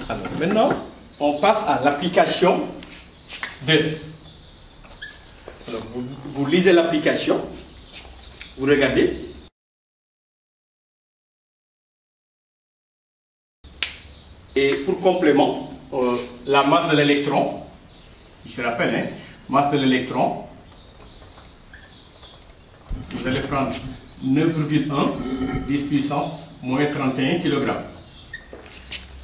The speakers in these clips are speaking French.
Alors maintenant, on passe à l'application 2. Alors, vous lisez l'application, vous regardez. Et pour complément, la masse de l'électron, je rappelle, hein, masse de l'électron, vous allez prendre 9,1 10 puissance moins 31 kg.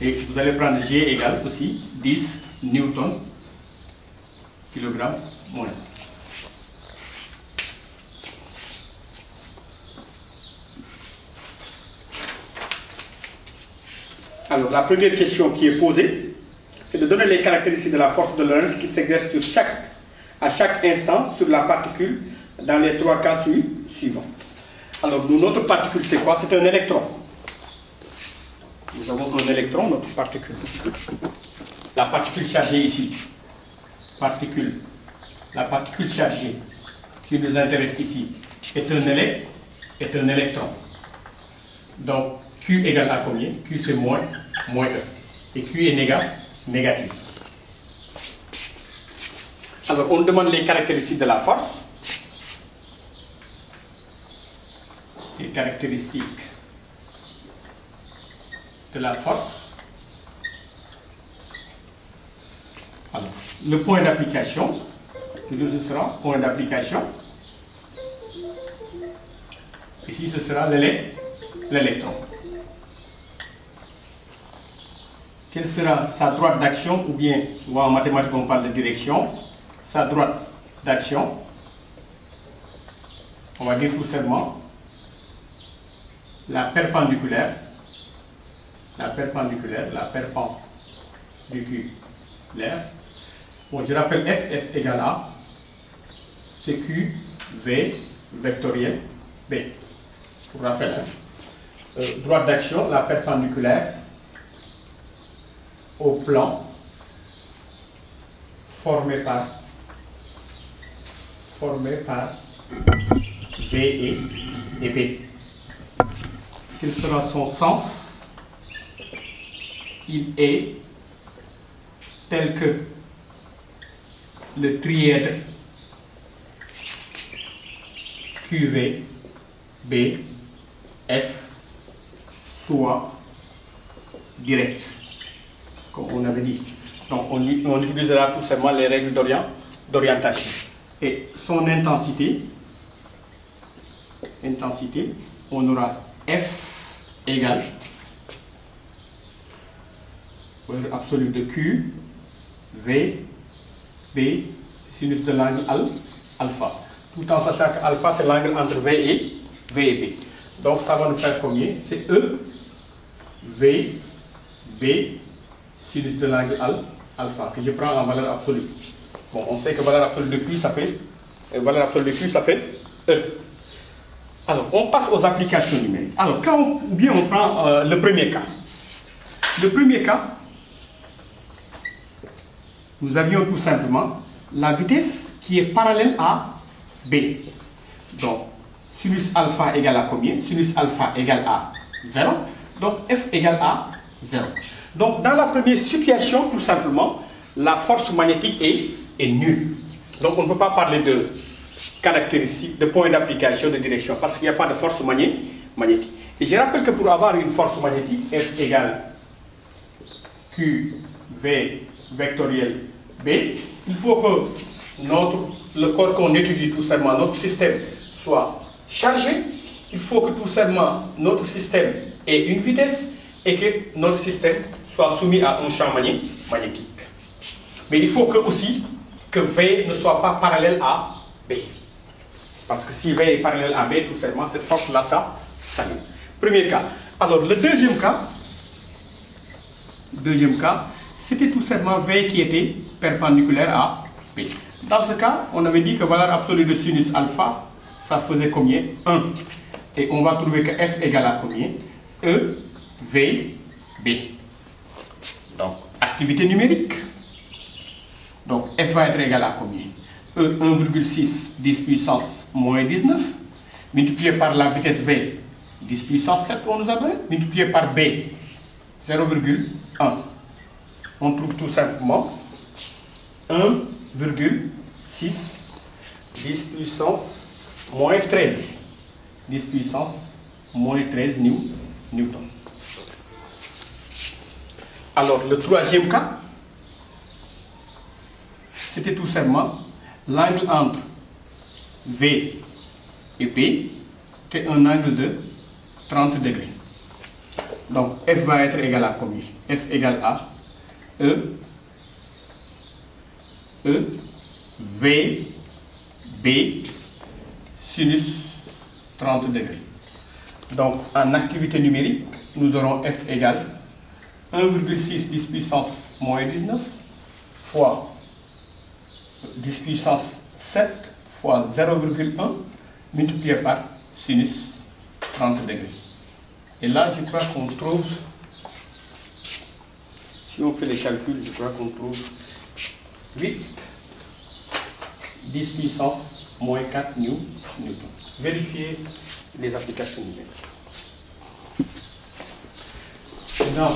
Et vous allez prendre G égale aussi 10 newton kilogramme moins 1. Alors, la première question qui est posée, c'est de donner les caractéristiques de la force de Lorentz qui s'exerce à chaque instant sur la particule dans les 3 cas suivants. Alors, notre particule, c'est quoi? C'est un électron. Nous avons un électron, notre particule. La particule chargée ici, la particule chargée qui nous intéresse ici est un électron. Donc, Q égale à combien? Q c'est moins 1. Et Q est négatif. Alors, on demande les caractéristiques de la force. Les caractéristiques de la force. Alors, le point d'application, toujours ce sera point d'application. Ici, ce sera l'électron. Quelle sera sa droite d'action, ou bien, souvent en mathématiques on parle de direction, sa droite d'action, on va dire tout simplement la perpendiculaire, bon, je rappelle F égale A, c'est Q, V, vectoriel, B. Pour rappel, droite d'action, la perpendiculaire, au plan formé par V et B. Quel sera son sens? Il est tel que le trièdre QV, B, F soit direct, comme on avait dit. Donc on utilisera tout simplement les règles d'orientation. Et son intensité, on aura F égale valeur absolue de Q, V, B, sinus de l'angle alpha. Tout en sachant que alpha c'est l'angle entre V et B. Donc ça va nous faire combien? C'est E, V, B, sinus de l'angle alpha, que je prends en valeur absolue. Bon, on sait que valeur absolue de Q, ça fait E. Alors, on passe aux applications numériques. Alors, on prend le premier cas. Le premier cas, nous avions tout simplement la vitesse qui est parallèle à B. Donc, sinus alpha égale à combien? Sinus alpha égale à 0. Donc, F égale à 0. Donc, dans la première situation, tout simplement, la force magnétique est nulle. Donc, on ne peut pas parler de caractéristiques, de points d'application, de direction, parce qu'il n'y a pas de force magnétique. Et je rappelle que pour avoir une force magnétique, F égale Q, V, vectoriel, B, il faut que le corps qu'on étudie, tout simplement, notre système soit chargé. Il faut que tout simplement, notre système ait une vitesse et que notre système soit soumis à un champ magnétique. Mais il faut aussi que V ne soit pas parallèle à B. Parce que si V est parallèle à B, tout simplement, cette force-là, ça s'annule. Premier cas. Alors, le deuxième cas, c'était tout simplement V qui était perpendiculaire à B. Dans ce cas, on avait dit que valeur absolue de sinus alpha, ça faisait combien? 1. Et on va trouver que F égale à combien? E, V, B. Donc, activité numérique. Donc, F va être égal à combien? E, 1,6, 10 puissance moins 19, multiplié par la vitesse V, 10 puissance 7 qu'on nous a donné, multiplié par B, 0,1. on trouve tout simplement 1,6 10 puissance moins 13. 10 puissance moins 13 newton. Alors, le troisième cas, c'était tout simplement l'angle entre V et P, qui est un angle de 30 degrés. Donc, F va être égal à combien? F égale à E, V, B, sinus 30 degrés. Donc, en activité numérique, nous aurons F égale 1,6 10 puissance moins 19 fois 10 puissance 7 fois 0,1 multiplié par sinus 30 degrés. Et là, je crois qu'on trouve, si on fait les calculs, je crois qu'on trouve 8 10 puissance moins 4 newton. Vérifiez les applications numériques. Maintenant,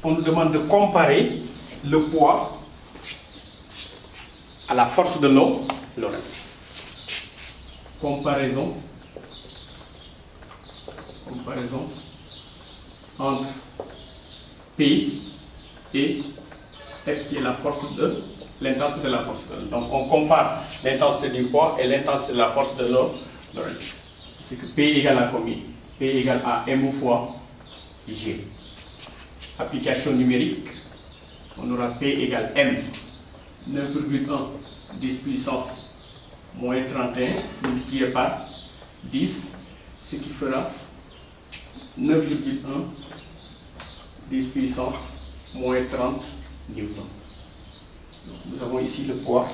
on nous demande de comparer le poids à la force de Lorentz. Comparaison entre P et F qui est la force de l'intensité de la force. Donc on compare l'intensité du poids et l'intensité de la force de Lorentz. C'est que P égale à combien? P égale à M fois G. Application numérique, on aura P égale M, 9,1 10 puissance moins 31 multiplié par 10, ce qui fera 9,1 10 puissance moins 30 newton. Donc, nous avons ici le poids.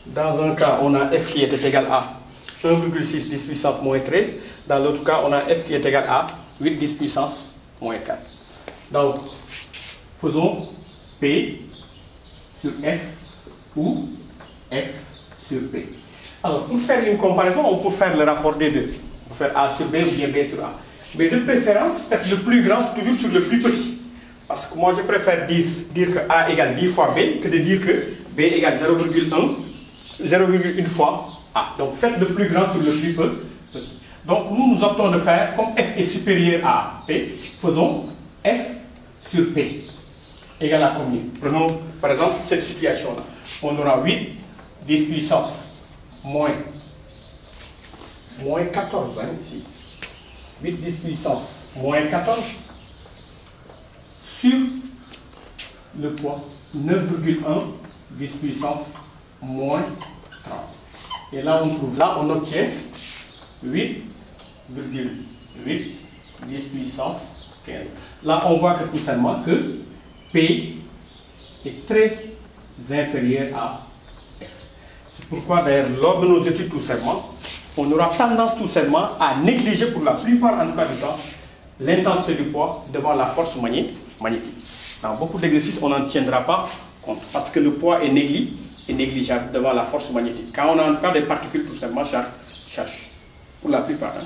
Dans un cas, on a F qui était égal à 1,6 10 puissance moins 13. Dans l'autre cas, on a F qui est égal à 8 10 puissance moins 4. Donc, faisons P sur F ou F sur P. Alors, pour faire une comparaison, on peut faire le rapport des deux. On peut faire A sur B ou bien B sur A. Mais de préférence, faites le plus grand toujours sur le plus petit. Parce que moi, je préfère dire que A égale 10 fois B que de dire que B égale 0,1 fois A. Donc, faites le plus grand sur le plus petit. Donc, nous optons de faire, comme F est supérieur à P, faisons F sur P égale à combien? Prenons par exemple cette situation-là. On aura 8 10 puissance moins 14 hein, ici. 8 10 puissance moins 14 sur le poids 9,1 10 puissance moins 30. Et là on obtient 8,8 10 puissance 15. Là, on voit que tout simplement que P est très inférieur à F. C'est pourquoi d'ailleurs, lors de nos études tout simplement, on aura tendance tout simplement à négliger pour la plupart en tout cas du temps l'intensité du poids devant la force magnétique. Dans beaucoup d'exercices, on n'en tiendra pas compte parce que le poids est négligeable devant la force magnétique. Quand on a en tout cas des particules tout simplement chargées, pour la plupart. Hein.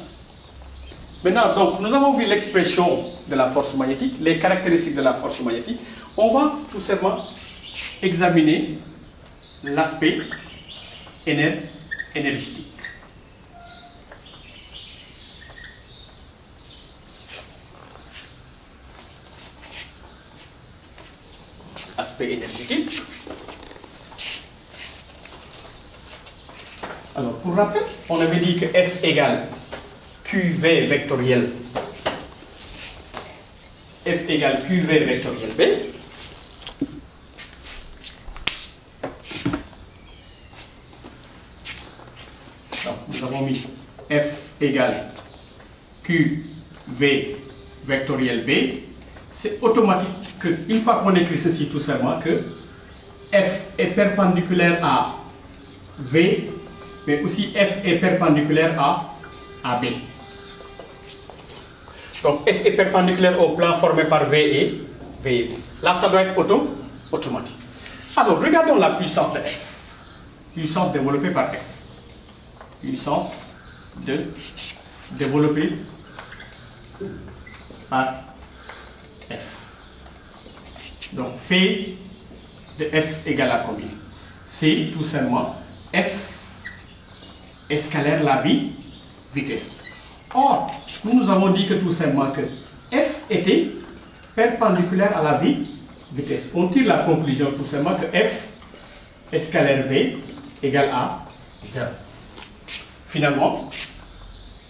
Maintenant, donc, nous avons vu l'expression de la force magnétique, les caractéristiques de la force magnétique. On va tout simplement examiner l'aspect énergétique. Aspect énergétique. Alors, pour rappel, on avait dit que F égale QV vectoriel. F égale QV vectoriel B. Donc, nous avons mis F égale QV vectoriel B. C'est automatique qu'une fois qu'on écrit ceci tout simplement, que F est perpendiculaire à V, mais aussi F est perpendiculaire à B. Donc F est perpendiculaire au plan formé par V et B. Là, ça doit être automatique. Alors, regardons la puissance de F. Puissance développée par F. Puissance développée par F. Donc P de f égale à combien? C'est tout simplement f escalaire la vitesse. Or, nous avons dit que tout simplement que f était perpendiculaire à la vitesse. On tire la conclusion tout simplement que f escalaire v égale à 0. Finalement,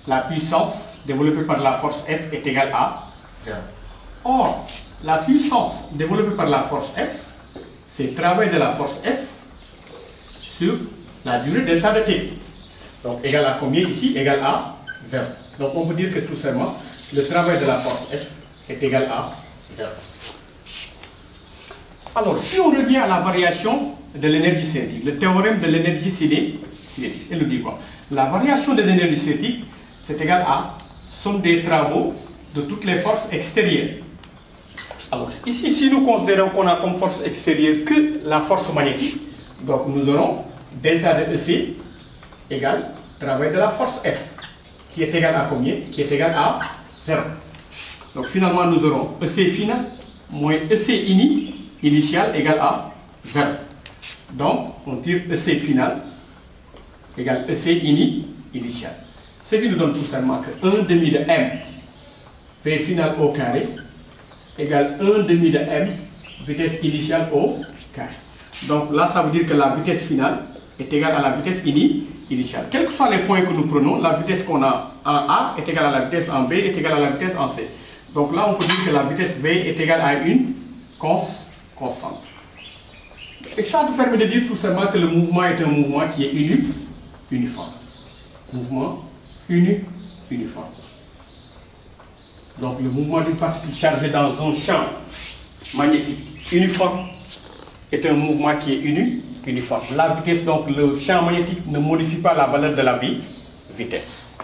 la puissance développée par la force F est égale à 0. Or, la puissance développée par la force F, c'est le travail de la force F sur la durée delta de t. Donc, égal à combien ici? Égal à 0. Donc, on peut dire que tout simplement, le travail de la force F est égal à 0. Alors, si on revient à la variation de l'énergie cinétique, le théorème de l'énergie cinétique, il nous dit quoi? La variation de l'énergie cinétique, c'est égal à somme des travaux de toutes les forces extérieures. Alors, ici, si nous considérons qu'on a comme force extérieure que la force magnétique, donc nous aurons delta de EC égale travail de la force F, qui est égal à combien? Qui est égal à 0. Donc, finalement, nous aurons EC final moins EC initial égale à 0. Donc, on tire EC final égale EC initial. Ce qui nous donne tout simplement que 1 demi de m V final au carré égale 1 demi de m vitesse initiale au carré. Donc là, ça veut dire que la vitesse finale est égale à la vitesse initiale. Quels que soient les points que nous prenons, la vitesse qu'on a en A est égale à la vitesse en B est égale à la vitesse en C. Donc là, on peut dire que la vitesse V est égale à une constante. Et ça nous permet de dire tout simplement que le mouvement est un mouvement qui est uniforme. Mouvement uniforme. Donc le mouvement d'une particule chargée dans un champ magnétique uniforme est un mouvement qui est uniforme. La vitesse, donc le champ magnétique ne modifie pas la valeur de la vitesse.